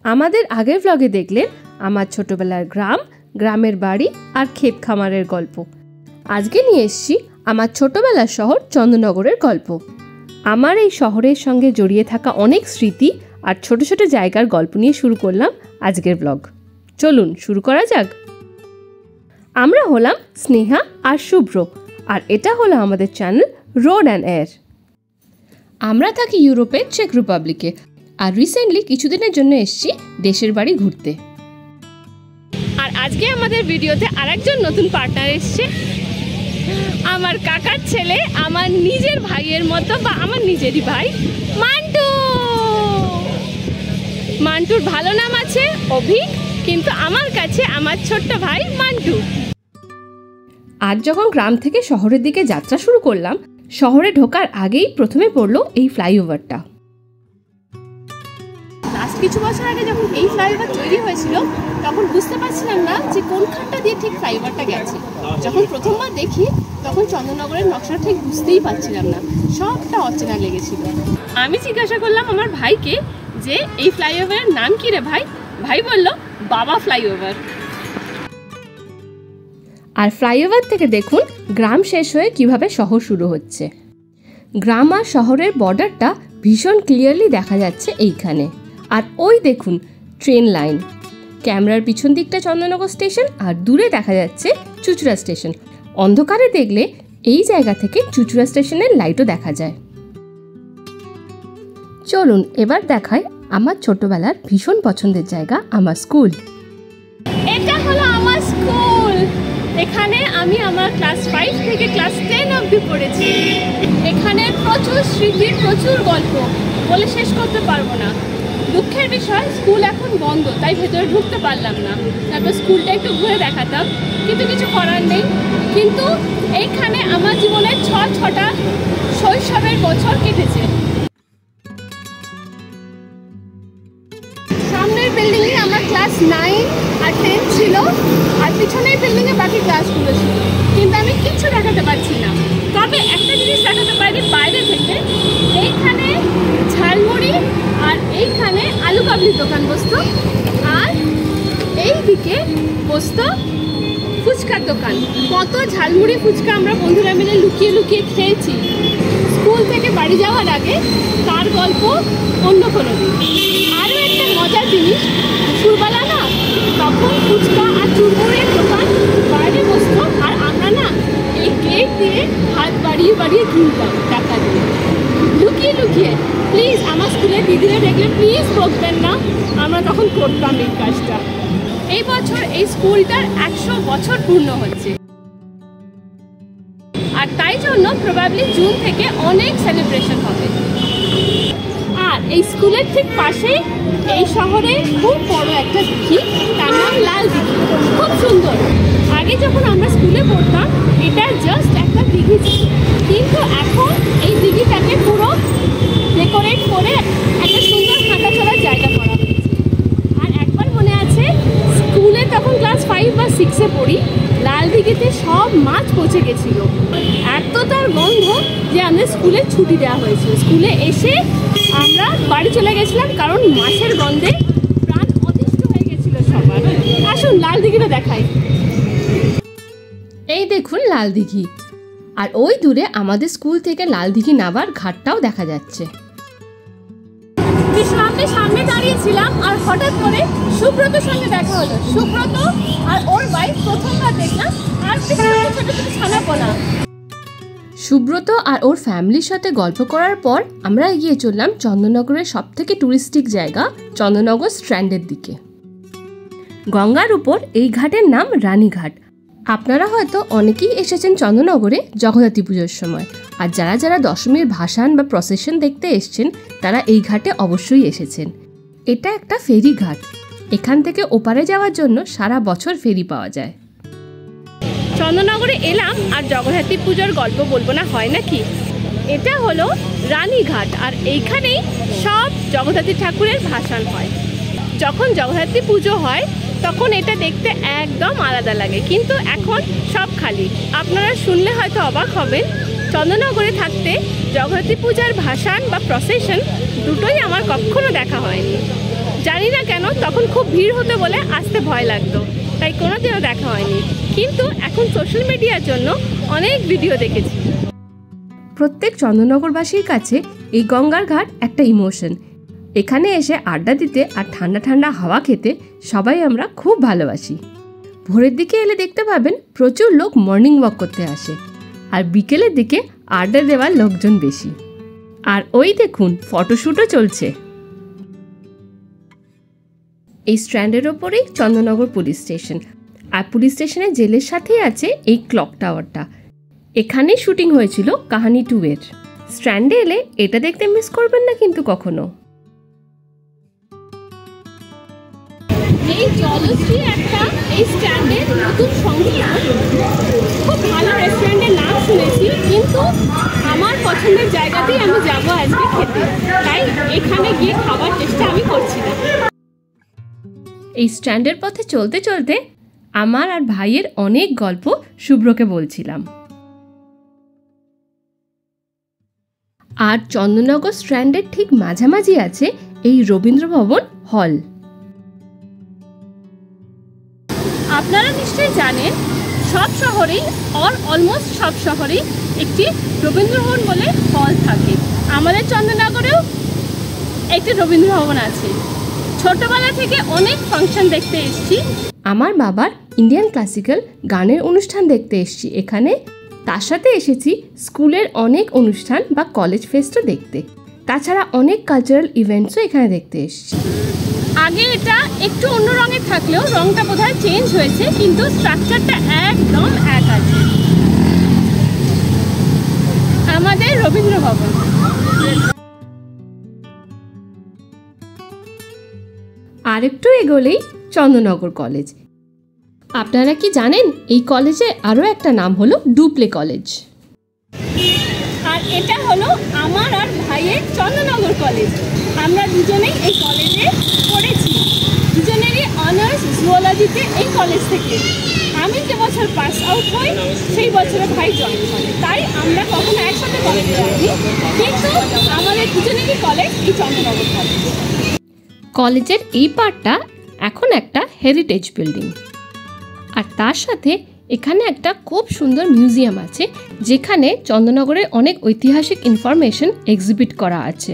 আমাদের আগের ব্লগে দেখলেন আমার ছোটবেলার গ্রাম, গ্রামের বাড়ি আর ক্ষেত খামারের গল্প। আজকে নিয়ে এসেছি আমার ছোটবেলার শহর চন্দননগরের গল্প। আমার এই শহরের সঙ্গে জড়িয়ে থাকা অনেক স্মৃতি আর ছোট ছোট জায়গার গল্প নিয়ে শুরু করলাম আজকের ব্লগ। চলুন শুরু করা যাক। আমরা হলাম স্নেহা আর শুভ্র, আর এটা হলো আমাদের চ্যানেল রোড অ্যান্ড এয়ার। আমরা থাকি ইউরোপের চেক রিপাবলিকে, আর রিসেন্টলি কিছুদিনের জন্য এসেছি দেশের বাড়ি ঘুরতে। আর আজকে আমাদের ভিডিওতে আরেকজন নতুন পার্টনার এসছে, আমার কাকার ছেলে, আমার নিজের ভাইয়ের মতো বা আমার নিজেরই ভাই, মান্টু। মান্টুর ভালো নাম আছে অভিক, কিন্তু আমার কাছে আমার ছোট্ট ভাই মান্টু। আজ যখন গ্রাম থেকে শহরের দিকে যাত্রা শুরু করলাম, শহরে ঢোকার আগেই প্রথমে পড়লো এই ফ্লাইওভারটা। কিছু বছর আগে যখন এই ফ্লাইওভার তৈরি হয়েছিল, তখন বুঝতে পারছিলাম না যে কোনখানটা দিয়ে ঠিক ফ্লাইওভারটা গেছে। যখন প্রথমবার দেখি, তখন চন্দননগরের নকশাটা ঠিক বুঝতেই পারছিলাম না, সবটা অচেনা লেগেছিল। আমি জিজ্ঞাসা করলাম আমার ভাইকে যে এই ফ্লাইওভারের নাম কি রে ভাই? ভাই বলল বাবা ফ্লাইওভার। আর ফ্লাইওভার থেকে দেখুন গ্রাম শেষ হয়ে কিভাবে শহর শুরু হচ্ছে। গ্রাম আর শহরের বর্ডারটা ভীষণ ক্লিয়ারলি দেখা যাচ্ছে এইখানে। আর ওই দেখুন ট্রেন লাইন। ক্যামেরার পিছন দিকটা চন্দননগর স্টেশন, আর দূরে দেখা যাচ্ছে চুঁচুড়া স্টেশন। অন্ধকারে দেখলে এই জায়গা থেকে চুঁচুড়া স্টেশনের লাইটও দেখা যায়। চলুন এবার দেখাই আমার ছোটবেলার ভীষণ পছন্দের জায়গা, আমার স্কুল। এটা হলো আমার স্কুল। এখানে আমি আমার ক্লাস 5 থেকে ক্লাস 10 অবধি পড়েছি। এখানে প্রচুর স্মৃতি, প্রচুর গল্প, বলে শেষ করতে পারবো না। দুঃখের বিষয় স্কুল এখন বন্ধ, তাই ভেতরে ঢুকতে পারলাম না। তারপর স্কুলটা একটু ঘুরে দেখাতাম, কিন্তু কিছু করার নেই। কিন্তু এইখানে আমার জীবনের 6টা শৈশবের বছর কেটেছে। সামনের বিল্ডিংয়ে আমার ক্লাস 9 আর 10 ছিল, আর পিছনের বিল্ডিংয়ে বাকি ক্লাসগুলো ছিল, কিন্তু আমি কিচ্ছু দেখাতে পারছি না। তবে একটা জিনিস দেখাতে পারি বাইরে থেকে, এইখানে ঝালমুড়ি আর এইখানে আলু কাবলির দোকান বসতো, আর এই দিকে বসতো ফুচকার দোকান। কত ঝালমুড়ি ফুচকা আমরা বন্ধুরা মিলে লুকিয়ে লুকিয়ে খেয়েছি। স্কুল থেকে বাড়ি যাওয়ার আগে তার গল্প অন্য কোনো দিন। আরও একটা মজার জিনিস, দুপুরবেলা না তখন ফুচকা আর চুরমুড়ের দোকান বাইরে বসতো, আর আমরা না এই গেট দিয়ে হাত বাড়িয়ে বাড়িয়ে কিনতাম টাকা দিয়ে, লুকিয়ে লুকিয়ে। প্লিজ আমার স্কুলের দিদিরা দেখলে প্লিজ বকবেন না, আমরা তখন করতাম এই কাজটা। এই বছর এই স্কুলটার 100 বছর পূর্ণ হচ্ছে, আর তাই জন্য প্রবাবলি জুন থেকে অনেক সেলিব্রেশন হবে। আর এই স্কুলের ঠিক পাশেই এই শহরে খুব বড় একটা দিঘি, তার নাম লাল দিঘি, খুব সুন্দর। আগে যখন আমরা স্কুলে পড়তাম এটা জাস্ট একটা দিঘি ছিল, কিন্তু এখন এই দিঘিটাকে পুরো ডেকোরেট করে একটা সুন্দর হাঁটা চলার জায়গা করা হয়েছে। আর একবার মনে আছে, স্কুলে তখন ক্লাস 5 বা 6-এ পড়ি, লাল দিঘিতে সব মাছ পচে গেছিল। এত তার গন্ধ যে আমাদের স্কুলে ছুটি দেওয়া হয়েছিল। স্কুলে এসে আমরা বাড়ি চলে গেছিলাম, কারণ মাছের গন্ধে প্রাণ অতিষ্ঠ হয়ে গেছিল সবার। আসুন লাল দিঘিটা দেখাই। এই দেখুন লাল দিঘি, আর ওই দূরে আমাদের স্কুল থেকে লাল দিঘি নামার ঘাটটাও দেখা যাচ্ছে। সামনে দাঁড়িয়েছিলাম, আর হঠাৎ করে সুব্রতর সঙ্গে দেখা হলো। সুব্রত আর ওর বাইক প্রথমবার দেখলাম, আর ছোট ছোট ছানাপোনা। সুব্রত আর ওর ফ্যামিলির সাথে গল্প করার পর আমরা এগিয়ে চললাম চন্দননগরের সবথেকে টুরিস্টিক জায়গা চন্দননগর স্ট্র্যান্ডের দিকে। গঙ্গার উপর এই ঘাটের নাম রানীঘাট। আপনারা হয়তো অনেকেই এসেছেন চন্দননগরে জগদ্ধাত্রী পুজোর সময়, আর যারা যারা দশমীর ভাসান বা প্রসেশন দেখতে এসছেন তারা এই ঘাটে অবশ্যই এসেছেন। এটা একটা ফেরি ঘাট, এখান থেকে ওপারে যাওয়ার জন্য সারা বছর ফেরি পাওয়া যায়। চন্দননগরে এলাম আর জগদ্ধাত্রী পুজোর গল্প বলবো না, হয় নাকি? এটা হলো রানীঘাট, আর এইখানেই সব জগদ্ধাত্রী ঠাকুরের ভাসান হয়। যখন জগদ্ধাত্রী পুজো হয় তখন এটা দেখতে একদম আলাদা লাগে, কিন্তু এখন সব খালি। আপনারা শুনলে হয়তো অবাক হবেন, চন্দননগরে থাকতে জগদ্ধাত্রী পূজার ভাসান বা প্রসেশন দুটোই আমার কখনো দেখা হয়নি। জানি না কেন তখন খুব ভিড় হতো বলে আসতে ভয় লাগতো, তাই কোনোদিনও দেখা হয়নি। কিন্তু এখন সোশ্যাল মিডিয়ার জন্য অনেক ভিডিও দেখেছি। প্রত্যেক চন্দননগরবাসীর কাছে এই গঙ্গার ঘাট একটা ইমোশন। এখানে এসে আড্ডা দিতে আর ঠান্ডা ঠান্ডা হাওয়া খেতে সবাই আমরা খুব ভালোবাসি। ভোরের দিকে এলে দেখতে পাবেন প্রচুর লোক মর্নিং ওয়াক করতে আসে, আর বিকেলের দিকে আড্ডা দেওয়ার লোকজন বেশি। আর ওই দেখুন ফটোশ্যুটও চলছে। এই স্ট্যান্ডের ওপরেই চন্দননগর পুলিশ স্টেশন, আর পুলিশ স্টেশনের জেলের সাথেই আছে এই ক্লক টাওয়ারটা। এখানেই শুটিং হয়েছিল কাহানি 2 এর। স্ট্যান্ডে এলে এটা দেখতে মিস করবেন না কিন্তু কখনো। এই জলশ্রী একটা এই স্ট্যান্ডের নতুন সংস্করণ। খুব ভালো রেস্টুরেন্টের নাম শুনেছি, কিন্তু আমার পছন্দের জায়গাতেই আমি যাবো আজকে খেতে, তাই এখানে গিয়ে খাবার চেষ্টা আমি করছি না। এই স্ট্যান্ডের পথে চলতে চলতে আমার আর ভাইয়ের অনেক গল্প শুভ্রকে বলছিলাম। আর চন্দননগর স্ট্যান্ডের ঠিক মাঝামাঝি আছে এই রবীন্দ্র ভবন হল। আপনারা নিশ্চয়ই জানেন সব শহরেই অলমোস্ট সব শহরেই একটি রবীন্দ্র ভবন বলে হল থাকে। আমাদের চন্দননগরেও একটি রবীন্দ্র ভবন আছে। ছোটবেলা থেকে অনেক ফাংশন দেখতে এসেছি। আমার বাবার ইন্ডিয়ান ক্লাসিক্যাল গানের অনুষ্ঠান দেখতে এসেছি এখানে। তার সাথে এসেছি স্কুলের অনেক অনুষ্ঠান বা কলেজ ফেস্টও দেখতে। তাছাড়া অনেক কালচারাল ইভেন্টসও এখানে দেখতে এসেছি। আগে এটা একটু অন্য রঙের থাকলেও রংটা বোধহয় চেঞ্জ হয়েছে, কিন্তু স্ট্রাকচারটা একদম এক আছে। আমাদের রবীন্দ্র ভবন। আরেকটু এগোলেই চন্দননগর কলেজ। আপনারা কি জানেন এই কলেজে আরও একটা নাম হলো ডুপ্লে কলেজ। আর এটা হলো আমার আর ভাইয়ের চন্দননগর কলেজ। আমরা দুজনেই এই কলেজে পড়েছি। দুজনেরই অনার্স জুওলজিতে এই কলেজ থেকে। আমি যে বছর পাস আউট হই সেই বছরে ভাই জয়েন করে, তাই আমরা কখনো একসাথে কলেজে যাইনি, কিন্তু আমাদের দুজনেরই কলেজ এই চন্দননগর কলেজ। কলেজের এই পার্টটা এখন একটা হেরিটেজ বিল্ডিং, আর তার সাথে এখানে একটা খুব সুন্দর মিউজিয়াম আছে, যেখানে চন্দননগরের অনেক ঐতিহাসিক ইনফরমেশন এক্সিবিট করা আছে।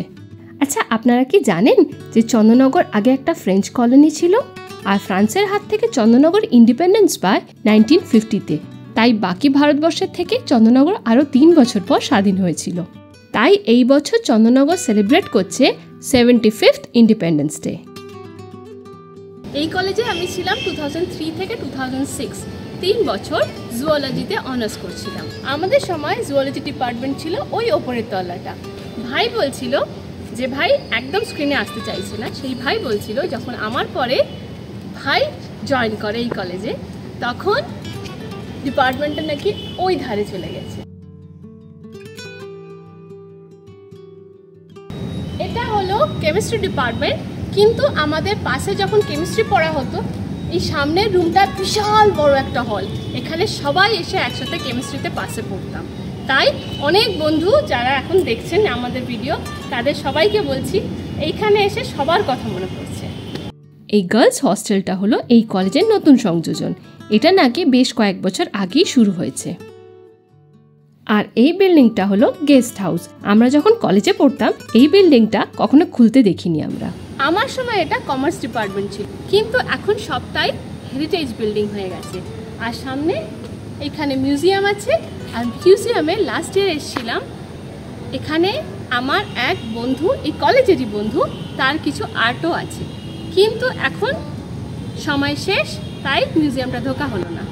আচ্ছা, আপনারা কি জানেন যে চন্দননগর আগে একটা ফ্রেঞ্চ কলোনি ছিল, আর ফ্রান্সের হাত থেকে চন্দননগর ইন্ডিপেন্ডেন্স পায় 1950-তে। তাই বাকি ভারতবর্ষের থেকে চন্দননগর আরও 3 বছর পর স্বাধীন হয়েছিল। তাই এই বছর চন্দননগর সেলিব্রেট করছে 75th ইন্ডিপেন্ডেন্স ডে। এই কলেজে আমি ছিলাম 2003 থেকে 2006, 3 বছর জুওলজিতে অনার্স করছিলাম। আমাদের সময় জুওলজি ডিপার্টমেন্ট ছিল ওই ওপরের তলাটা। ভাই বলছিল যে ভাই একদম স্ক্রিনে আসতে চাইছে না, সেই ভাই বলছিল যখন আমার পরে ভাই জয়েন করে এই কলেজে, তখন ডিপার্টমেন্টটা নাকি ওই ধারে চলে গেছে। এটা হলো কেমিস্ট্রি ডিপার্টমেন্ট, কিন্তু আমাদের পাশে যখন কেমিস্ট্রি পড়া হতো, এই সামনের রুমটা বিশাল বড় একটা হল। এখানে সবাই এসে একসাথে কেমিস্ট্রিতে পাশে পড়তাম। তাই অনেক বন্ধু যারা এখন দেখছেন আমাদের ভিডিও, তাদের সবাইকে বলছি এইখানে এসে সবার কথা মনে পড়ছে। এই গার্লস হস্টেলটা হলো এই কলেজের নতুন সংযোজন। এটা নাকি বেশ কয়েক বছর আগেই শুরু হয়েছে। আর এই বিল্ডিংটা হলো গেস্ট হাউস। আমরা যখন কলেজে পড়তাম এই বিল্ডিংটা কখনো খুলতে দেখিনি আমরা। আমার সময় এটা কমার্স ডিপার্টমেন্ট ছিল, কিন্তু এখন সবটাই হেরিটেজ বিল্ডিং হয়ে গেছে। আর সামনে এখানে মিউজিয়াম আছে, আর মিউজিয়ামে লাস্ট ইয়ার এসেছিলাম। এখানে আমার এক বন্ধু, এই কলেজেরই বন্ধু, তার কিছু আর্টও আছে, কিন্তু এখন সময় শেষ, তাই মিউজিয়ামটা ঢোকা হলো না।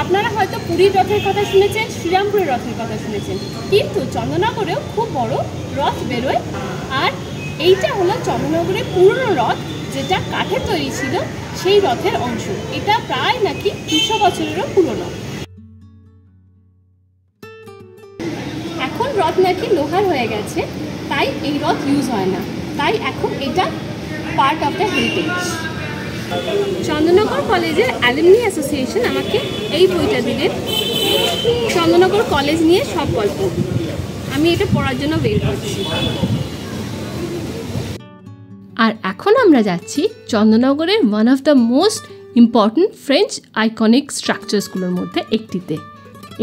আপনারা হয়তো পুরীর রথের কথা শুনেছেন, শ্রীরামপুরের রথের কথা শুনেছেন, কিন্তু চন্দননগরেও খুব বড় রথ বেরোয়। আর এইটা হলো চন্দননগরের পুরনো রথ, যেটা কাঠের তৈরি ছিল, সেই রথের অংশ। এটা প্রায় নাকি 200 বছরেরও পুরনো। এখন রথ নাকি লোহার হয়ে গেছে, তাই এই রথ ইউজ হয় না, তাই এখন এটা part of the heritage. Chandannagar কলেজের অ্যালুমনি অ্যাসোসিয়েশন আমাকে এই বইটা দিলেন। চন্দননগর কলেজ নিয়ে সব গল্প। আমি এটা পড়ার জন্য বের করছি। আর এখন আমরা যাচ্ছি চন্দননগরের one of the most important French iconic স্ট্রাকচারসগুলোর মধ্যে একটিতে।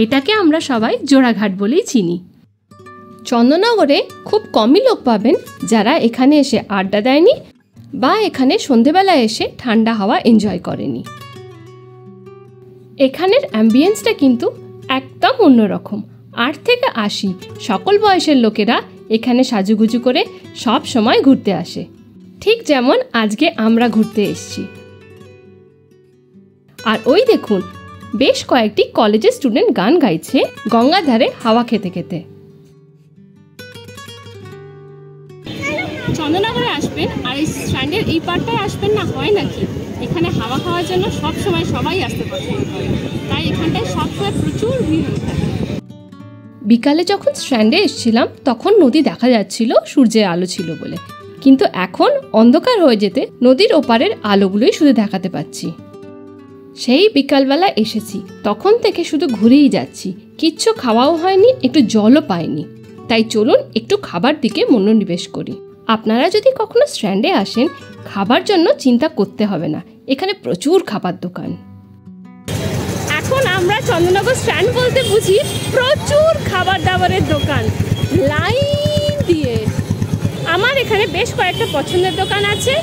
এটাকে আমরা সবাই জোড়াঘাট বলেই চিনি। চন্দননগরে খুব কমই লোক পাবেন যারা এখানে এসে আড্ডা দেয়নি বা এখানে সন্ধেবেলায় এসে ঠান্ডা হাওয়া এনজয় করেনি। এখানের অ্যাম্বিয়েন্সটা কিন্তু একদম অন্যরকম। 8 থেকে 80 সকল বয়সের লোকেরা এখানে সাজুগুজু করে সব সময় ঘুরতে আসে, ঠিক যেমন আজকে আমরা ঘুরতে এসেছি। আর ওই দেখুন, বেশ কয়েকটি কলেজের স্টুডেন্ট গান গাইছে গঙ্গার ধারে হাওয়া খেতে খেতে। চন্দননগরে আসবেন আর এই স্ট্যান্ডের এই পার্টটায় আসবেন না, হয় নাকি? এখানে হাওয়া খাওয়ার জন্য সব সময় সবাই আসতে পছন্দ করে, তাই এখানটায় সবসময় প্রচুর ভিড় হয়ে থাকে। বিকালে যখন স্ট্যান্ডে এসেছিলাম তখন নদী দেখা যাচ্ছিল, সূর্যের আলো ছিল বলে, কিন্তু এখন অন্ধকার হয়ে যেতে নদীর ওপারের আলোগুলোই শুধু দেখাতে পাচ্ছি। সেই বিকালবেলা এসেছি, তখন থেকে শুধু ঘুরেই যাচ্ছি, কিচ্ছু খাওয়াও হয়নি, একটু জলও পাইনি। তাই চলুন একটু খাবার দিকে মনোনিবেশ করি। আপনারা যদি কখনো স্ট্যান্ডে আসেন, খাবার জন্য চিন্তা করতে হবে না, এখানে প্রচুর খাবার দোকান। এখন আমরা চন্দননগর স্ট্যান্ড বলতে বুঝি প্রচুর খাবার দাবারের দোকান, লাইন দিয়ে। আমার এখানে বেশ কয়েকটা পছন্দের দোকান আছে,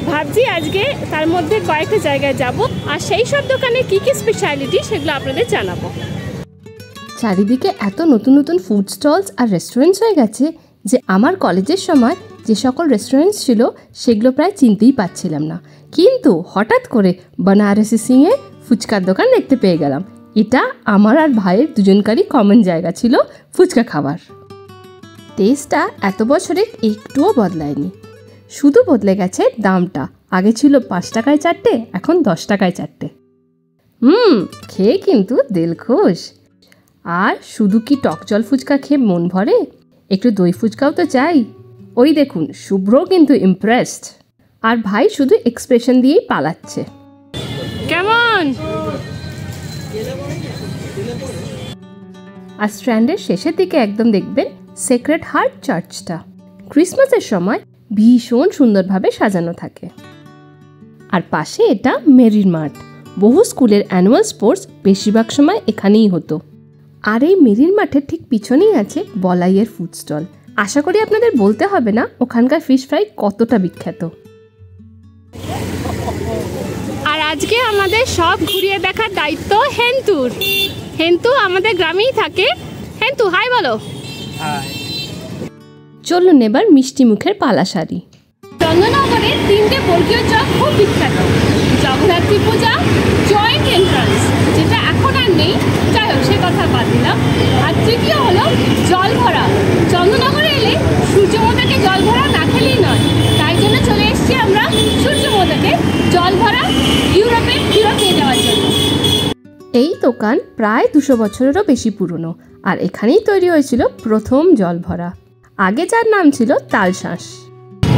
ভাবছি আজকে তার মধ্যে কয়েকটা জায়গায় যাব আর সেই সব দোকানে কি কি স্পেশালিটি সেগুলো আপনাদের জানাবো। চারিদিকে এত নতুন নতুন ফুড স্টলস আর রেস্টুরেন্টস হয়ে গেছে যে আমার কলেজের সময় যে সকল রেস্টুরেন্টস ছিল সেগুলো প্রায় চিনতেই পাচ্ছিলাম না, কিন্তু হঠাৎ করে বনারসি সিংয়ে ফুচকার দোকান দেখতে পেয়ে গেলাম। এটা আমার আর ভাইয়ের দুজনকারই কমন জায়গা ছিল ফুচকা খাবার। টেস্টটা এত বছরে একটুও বদলায়নি, শুধু বদলে গেছে দামটা। আগে ছিল 5 টাকায় 4টে, এখন 10 টাকায় 4টে। খেয়ে কিন্তু দিল খুশ। আর শুধু কি টক জল ফুচকা খেয়ে মন ভরে, একটু দই ফুচকাও তো চাই। ওই দেখুন, শুভ্র কিন্তু ইমপ্রেসড, আর ভাই শুধু এক্সপ্রেশন দিয়েই পালাচ্ছে। কেমন? আর স্ট্র্যান্ডের শেষের দিকে একদম দেখবেন সেক্রেড হার্ট চার্চটা। ক্রিসমাসের সময় ভীষণ সুন্দরভাবে সাজানো থাকে। আর পাশে এটা মেরির মাঠ, বহু স্কুলের অ্যানুয়াল স্পোর্টস বেশিরভাগ সময় এখানেই হতো। আর এই মেরির মাঠের ঠিক পিছনেই আছে বলাইয়ের ফুড স্টল। আশা করি আপনাদের বলতে হবে না ওখানকার ফিশ ফ্রাই কতটা বিখ্যাত। আর আজকে আমাদের সব ঘুরিয়ে দেখার দায়িত্ব হেন্তুর। হেন্তু আমাদের গ্রামেই থাকে। হেন্তু হাই বলো। চলুন এবার মিষ্টি মুখের পালাশাড়ি। চন্দননগরে 3টে বর্গীয় চক খুব বিখ্যাত। জগদ্ধাত্রী পূজা, জয়েন্ট এন্ট্রান্স, যেটা এখন আর নেই, যাই হোক সে কথা বাদ দিলাম। আর তৃতীয় হলো জল ভরা। চন্দননগরে এলে সূর্যমোদাকে জল ভরা না খেলেই নয়, তাই জন্য চলে এসেছি আমরা সূর্যমোদাকে জল ভরা ইউরোপে ফেরত নিয়ে যাওয়ার জন্য। এই দোকান প্রায় 200 বছরেরও বেশি পুরনো, আর এখানেই তৈরি হয়েছিল প্রথম জল ভরা। আগে যার নাম ছিল তালশাঁস।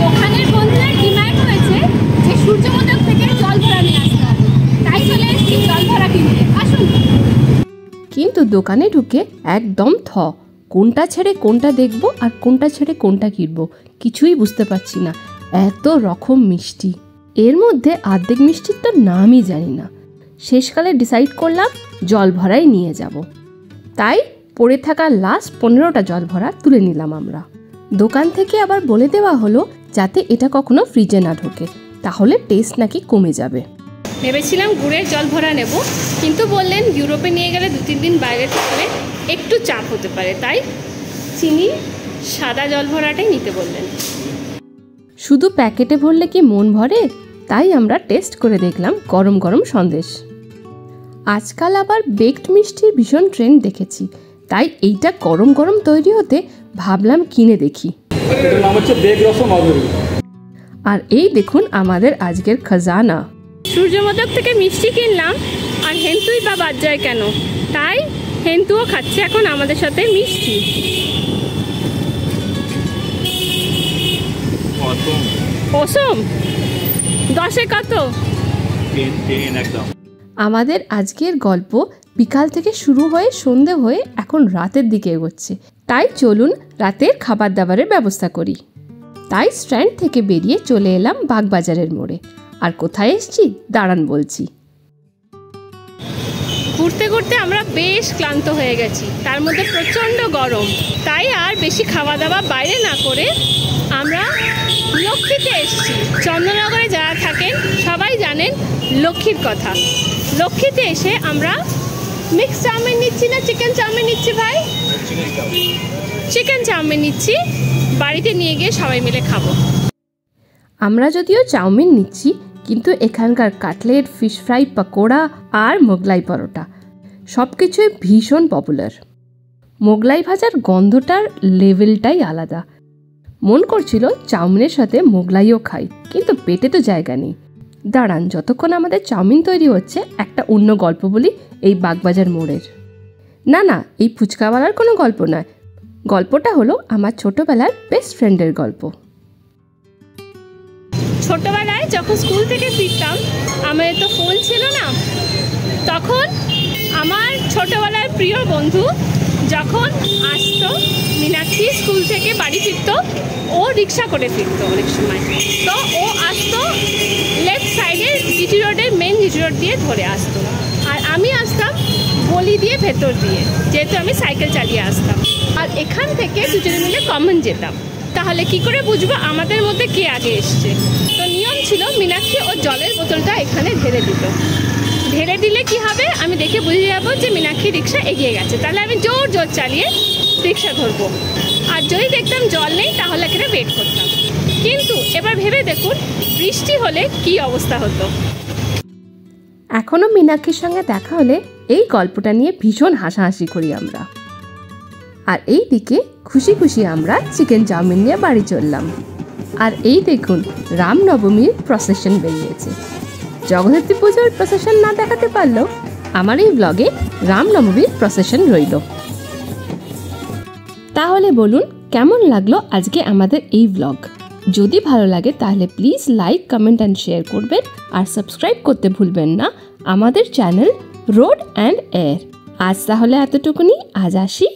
ওখানের বন্ধুদের ডিমান্ড হয়েছে যে সূর্যমোদক থেকে জল ভরা নিয়ে আসতে হবে, তাই চলে এসেছি জল ভরা কিনতে। আসুন। কিন্তু দোকানে ঢুকে একদম কোনটা ছেড়ে কোনটা দেখবো আর কোনটা ছেড়ে কোনটা কিনবো কিছুই বুঝতে পারছি না, এত রকম মিষ্টি। এর মধ্যে অর্ধেক মিষ্টির তো নামই জানি না। শেষকালে ডিসাইড করলাম জল ভরাই নিয়ে যাব, তাই পড়ে থাকা লাস্ট 15টা জল ভরা তুলে নিলাম আমরা। দোকান থেকে আবার বলে দেওয়া হলো যাতে এটা কখনো ফ্রিজে না ঢোকে, তাহলে টেস্ট নাকি কমে যাবে। ভেবেছিলাম গুড়ের জল ভরা নেব, কিন্তু বললেন ইউরোপে নিয়ে গেলে 2-3 দিন বাইরে থাকলে একটু চাপ হতে পারে, তাই চিনি সাদা জল ভরাটাই নিতে বললেন। শুধু প্যাকেটে ভরলে কি মন ভরে, তাই আমরা টেস্ট করে দেখলাম গরম গরম সন্দেশ। আজকাল আবার বেকড মিষ্টির ভীষণ ট্রেন্ড দেখেছি, তাই এইটা গরম গরম তৈরি হতে ভাবলাম কিনে দেখি। আর এই দেখুন আমাদের আজকের খাজানা। সূর্যমোদক থেকে মিষ্টি কিনলাম, আর হেন্তুই বা বাদ যায় কেন, তাই হেন্তুও খাচ্ছে এখন আমাদের সাথে মিষ্টি। অসম 10-এ কত? আমাদের আজকের গল্প বিকাল থেকে শুরু হয়ে সন্ধে হয়ে এখন রাতের দিকে এগোচ্ছে, তাই চলুন রাতের খাবার দাবারের ব্যবস্থা করি। তাই স্ট্যান্ড থেকে বেরিয়ে চলে এলাম বাগবাজারের মোড়ে। আর কোথায় এসছি দাঁড়ান বলছি। ঘুরতে ঘুরতে আমরা বেশ ক্লান্ত হয়ে গেছি, তার মধ্যে প্রচণ্ড গরম, তাই আর বেশি খাওয়া দাওয়া বাইরে না করে আমরা লক্ষ্মীতে এসেছি। চন্দননগরে যারা থাকেন সবাই জানেন লক্ষ্মীর কথা। লক্ষ্মীতে এসে আমরা মিক্স চাউমিন নিচ্ছি না চিকেন চাউমিন নিচ্ছি ভাই? চিকেন চাউমিন নিচ্ছি, বাড়িতে নিয়ে গিয়ে সবাই মিলে খাবো। আমরা যদিও চাউমিন নিচ্ছি, কিন্তু এখানকার কাটলেট, ফিশ ফ্রাই, পকোড়া আর মোগলাই পরোটা সব কিছুই ভীষণ পপুলার। মোগলাই ভাজার গন্ধটার লেভেলটাই আলাদা। মন করছিল চাউমিনের সাথে মোগলাইও খাই, কিন্তু পেটে তো জায়গা নেই। দাঁড়ান, যতক্ষণ আমাদের চাউমিন তৈরি হচ্ছে একটা অন্য গল্প বলি এই বাগবাজার মোড়ের। না না, এই ফুচকাওয়ালার কোনো গল্প নয়, গল্পটা হলো আমার ছোটবেলার বেস্ট ফ্রেন্ডের গল্প। ছোটবেলায় যখন স্কুল থেকে ফিরতাম, আমাদের তো ফোন ছিল না, তখন আমার ছোটবেলার প্রিয় বন্ধু যখন আসতো, মীনাক্ষী স্কুল থেকে বাড়ি ফিরত, ও রিক্সা করে ফিরতো অনেক সময়। তো ও আসতো লেফট সাইডের জিটি রোডের মেন জিটি রোড দিয়ে ধরে আসতো, আর আমি আসতাম গলি দিয়ে ভেতর দিয়ে, যেহেতু আমি সাইকেল চালিয়ে আসতাম। আর এখান থেকে দুজনে মিলে কমন যেতাম। তাহলে কি করে বুঝবো আমাদের মধ্যে কে আগে এসছে? তো নিয়ম ছিল মীনাক্ষী ওর জলের বোতলটা এখানে ঢেলে দিত। ঢেলে দিলে কি হবে, আমি দেখে বুঝে যাবো যে মীনাক্ষী রিক্সা এগিয়ে গেছে, তাহলে আমি জোর জোর চালিয়ে রিক্সা ধরবো। আর যদি দেখতাম জল নেই, তাহলে এখানে ওয়েট করতাম। কিন্তু এবার ভেবে দেখুন, বৃষ্টি হলে কি অবস্থা হতো। এখনও মীনাক্ষীর সঙ্গে দেখা হলে এই গল্পটা নিয়ে ভীষণ হাসাহাসি করি আমরা। আর এই দিকে খুশি খুশি আমরা চিকেন চাউমিন নিয়ে বাড়ি চললাম। আর এই দেখুন, রামনবমীর প্রসেশন বেরিয়েছে। জগদ্ধাত্রী পুজোর প্রসেশন না দেখাতে পারলেও আমার এই ব্লগে রামনবমীর প্রসেশন রইল। তাহলে বলুন কেমন লাগলো আজকে আমাদের এই ব্লগ। যদি ভালো লাগে তাহলে please like, comment and share করবেন, আর সাবস্ক্রাইব করতে ভুলবেন না আমাদের চ্যানেল রোড অ্যান্ড এয়ার। আজ তাহলে এতটুকুনি, আজ আসি।